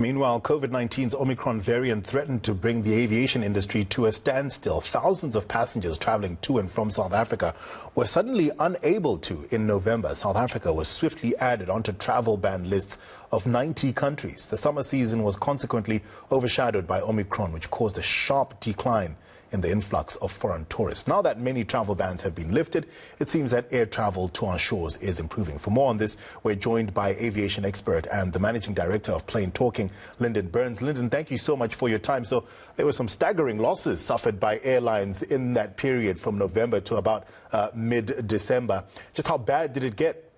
Meanwhile, COVID-19's Omicron variant threatened to bring the aviation industry to a standstill. Thousands of passengers traveling to and from South Africa were suddenly unable to in November. South Africa was swiftly added onto travel ban lists of 90 countries. The summer season was consequently overshadowed by Omicron, which caused a sharp decline in the influx of foreign tourists. Now that many travel bans have been lifted, it seems that air travel to our shores is improving. For more on this, we're joined by aviation expert and the managing director of Plain Talking, Linden Birns. Linden, thank you so much for your time. So there were some staggering losses suffered by airlines in that period from November to about mid-December. Just how bad did it get?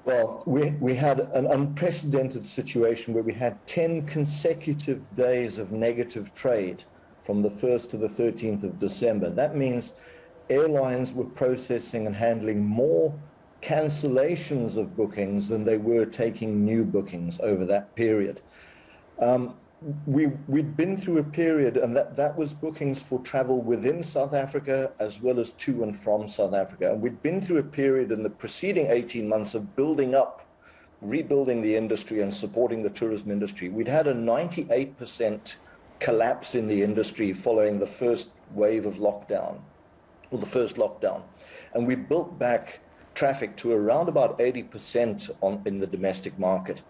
Well, we had an unprecedented situation where we had 10 consecutive days of negative trade from the 1st to the 13th of December. That means airlines were processing and handling more cancellations of bookings than they were taking new bookings over that period. We'd been through a period, and that was bookings for travel within South Africa as well as to and from South Africa. And we'd been through a period in the preceding 18 months of building up, rebuilding the industry and supporting the tourism industry. We'd had a 98% collapse in the industry following the first wave of lockdown, or the first lockdown. And we built back traffic to around about 80% in the domestic market.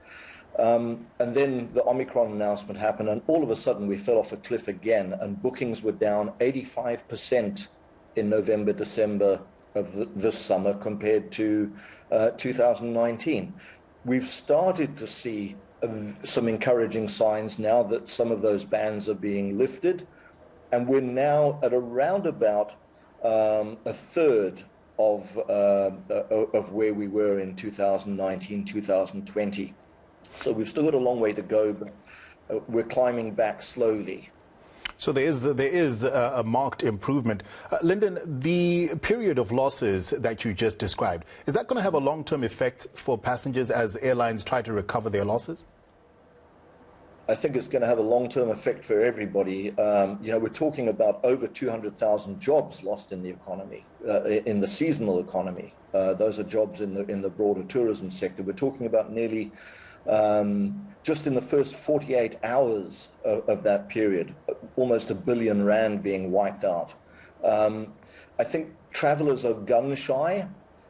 And then the Omicron announcement happened, and all of a sudden we fell off a cliff again, and bookings were down 85% in November, December of this summer compared to 2019. We've started to see some encouraging signs now that some of those bans are being lifted, and we're now at around about a third of where we were in 2019, 2020. So we've still got a long way to go, but we're climbing back slowly. So there is a marked improvement. Linden, the period of losses that you just described, is that going to have a long-term effect for passengers as airlines try to recover their losses? I think it's going to have a long-term effect for everybody. We're talking about over 200,000 jobs lost in the economy, in the seasonal economy. Those are jobs in the broader tourism sector. We're talking about nearly just in the first 48 hours of that period, almost R1 billion being wiped out. I think travelers are gun shy.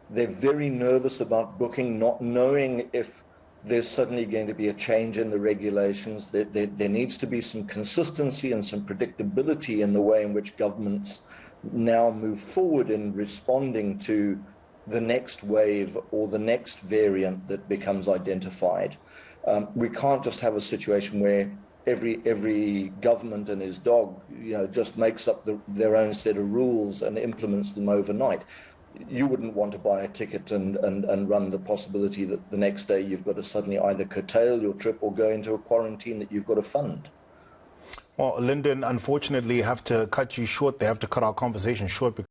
They're very nervous about booking, not knowing if there's suddenly going to be a change in the regulations. There needs to be some consistency and some predictability in the way in which governments now move forward in responding to the next wave or the next variant that becomes identified. We can't just have a situation where every government and his dog, just makes up their own set of rules and implements them overnight. You wouldn't want to buy a ticket and run the possibility that the next day you've got to suddenly either curtail your trip or go into a quarantine that you've got to fund. Well, Linden, unfortunately, have to cut you short. They have to cut our conversation short because